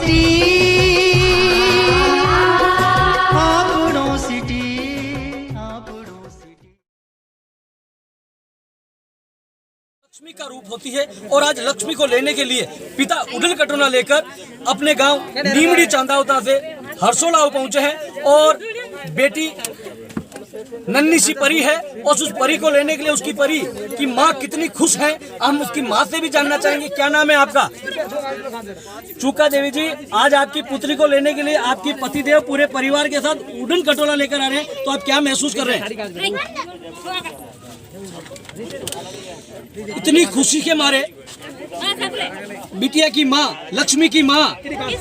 City, आपड़ो city, आपड़ो city. Lakshmi का रूप होती है और आज लक्ष्मी को लेने के लिए पिता उडन कटोला लेकर अपने गांव नीमड़ी चांदावता से हरसोलाव पहुंचे हैं और बेटी नन्ही सी परी है और उस परी को लेने के लिए उसकी परी की माँ कितनी खुश है, हम उसकी माँ से भी जानना चाहेंगे। क्या नाम है आपका? चूका देवी जी, आज आपकी पुत्री को लेने के लिए आपकी पतिदेव पूरे परिवार के साथ उडन कटोला लेकर आ रहे हैं, तो आप क्या महसूस कर रहे हैं? इतनी खुशी के मारे बिटिया की माँ, लक्ष्मी की माँ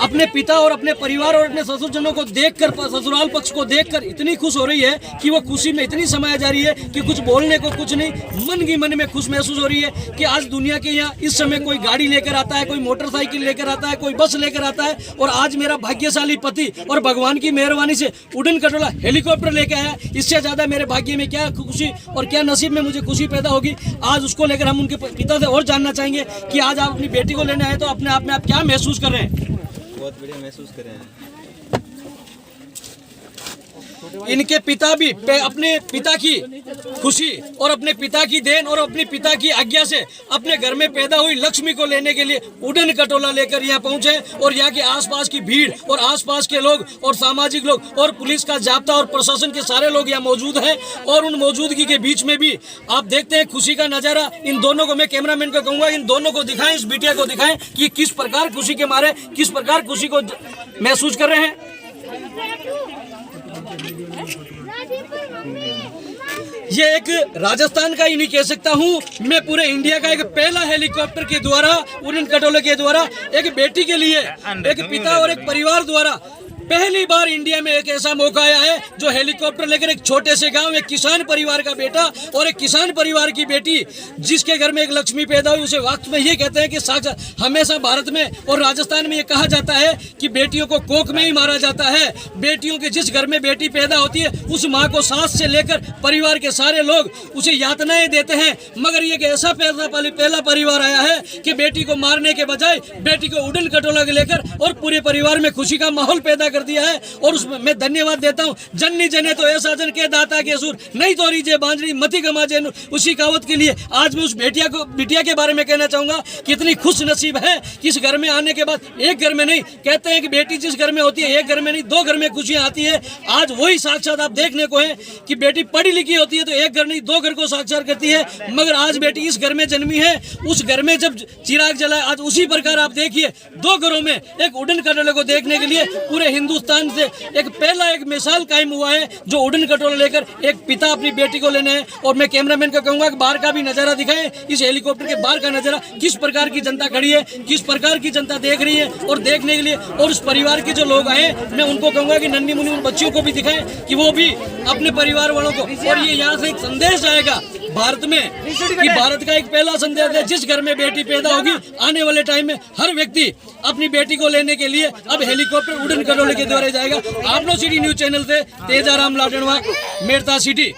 अपने पिता और अपने परिवार और अपने ससुरजनों को देखकर, ससुराल पक्ष को देखकर इतनी खुश हो रही है कि वो खुशी में इतनी समाया जा रही है कि कुछ बोलने को कुछ नहीं, मन ही मन में खुश महसूस हो रही है कि आज दुनिया के यहाँ इस समय कोई गाड़ी लेकर आता है, कोई मोटरसाइकिल लेकर आता है, कोई बस लेकर आता है, और आज मेरा भाग्यशाली पति और भगवान की मेहरबानी से उड़न खटोला हेलीकॉप्टर लेकर आया। इससे ज्यादा मेरे भाग्य में क्या खुशी और क्या नसीब में मुझे खुशी पैदा होगी। आज उसको लेकर हम उनके पिता से और जानना चाहेंगे कि आज आप अपनी बेटी को लेने आए तो अपने आप में आप क्या महसूस कर रहे हैं? बहुत बढ़िया महसूस कर रहे हैं। इनके पिता भी अपने पिता की खुशी और अपने पिता की देन और अपने पिता की आज्ञा से अपने घर में पैदा हुई लक्ष्मी को लेने के लिए उड़न खटोला लेकर यहाँ पहुंचे और यहाँ के आसपास की भीड़ और आसपास के लोग और सामाजिक लोग और पुलिस का जाब्ता और प्रशासन के सारे लोग यहाँ मौजूद हैं। और उन मौजूदगी के बीच में भी आप देखते हैं खुशी का नजारा। इन दोनों को मैं कैमरामैन को कहूँगा, इन दोनों को दिखाएं, इस बिटिया को दिखाएं कि किस प्रकार खुशी के मारे, किस प्रकार खुशी को महसूस कर रहे हैं। ये एक राजस्थान का ही नहीं कह सकता हूँ, मैं पूरे इंडिया का एक पहला हेलीकॉप्टर के द्वारा, उड़न खटोले के द्वारा, एक बेटी के लिए, एक पिता और एक परिवार द्वारा पहली बार इंडिया में एक ऐसा मौका आया है जो हेलीकॉप्टर लेकर एक छोटे से गांव, एक किसान परिवार का बेटा और एक किसान परिवार की बेटी जिसके घर में एक लक्ष्मी पैदा हुई, उसे वक्त में ये कहते हैं कि साक्षात हमेशा भारत में और राजस्थान में ये कहा जाता है कि बेटियों को कोख में ही मारा जाता है। बेटियों के जिस घर में बेटी पैदा होती है उस माँ को सास से लेकर परिवार के सारे लोग उसे यातनाएं देते हैं, मगर ये ऐसा पहला परिवार आया है कि बेटी को मारने के बजाय बेटी को उड़न खटोला लेकर और पूरे परिवार में खुशी का माहौल पैदा कर दिया है। और उसमें मैं धन्यवाद देता हूं, जननी जने तो ऐसा जन के दाता के सुर नहीं तो रीजे बांझड़ी मती गमा जे उसी कहावत के लिए आज मैं उस बिटिया के बारे में कहना चाहूंगा कि इतनी खुश नसीब है कि इस घर में आने के बाद, एक घर में नहीं, कहते हैं कि बेटी जिस घर में होती है एक घर में नहीं दो घर में खुशियां आती है। आज वही साक्षात आप देखने को है कि बेटी पढ़ी लिखी होती है तो एक घर नहीं दो घर को साक्षात करती है, मगर आज बेटी इस घर में जन्मी है, उस घर में जब चिराग जलाए, आज उसी प्रकार आप देखिए दो घरों में एक उड़न खटोले को देखने के लिए पूरे हिंदुस्तान से एक पहला एक मिसाल कायम हुआ है जो उड़न खटोला लेकर एक पिता अपनी बेटी को लेने हैं। और मैं कैमरामैन को कहूंगा कि बाहर का भी नजारा दिखाएं, इस हेलीकॉप्टर के बाहर का नजारा, किस प्रकार की जनता खड़ी है, किस प्रकार की जनता देख रही है और देखने के लिए। और उस परिवार के जो लोग आए मैं उनको कहूंगा कि नन्ही मुन्नी उन बच्चियों को भी दिखाएं कि वो भी अपने परिवार वालों को, और ये यहाँ से एक संदेश जाएगा भारत में कि भारत का एक पहला संदेश है, जिस घर में बेटी पैदा होगी आने वाले टाइम में हर व्यक्ति अपनी बेटी को लेने के लिए अब हेलीकॉप्टर उड़न खटोले के द्वारा जाएगा। आप लोग सिटी न्यूज चैनल से तेजाराम लाडनवा, मेरता सिटी।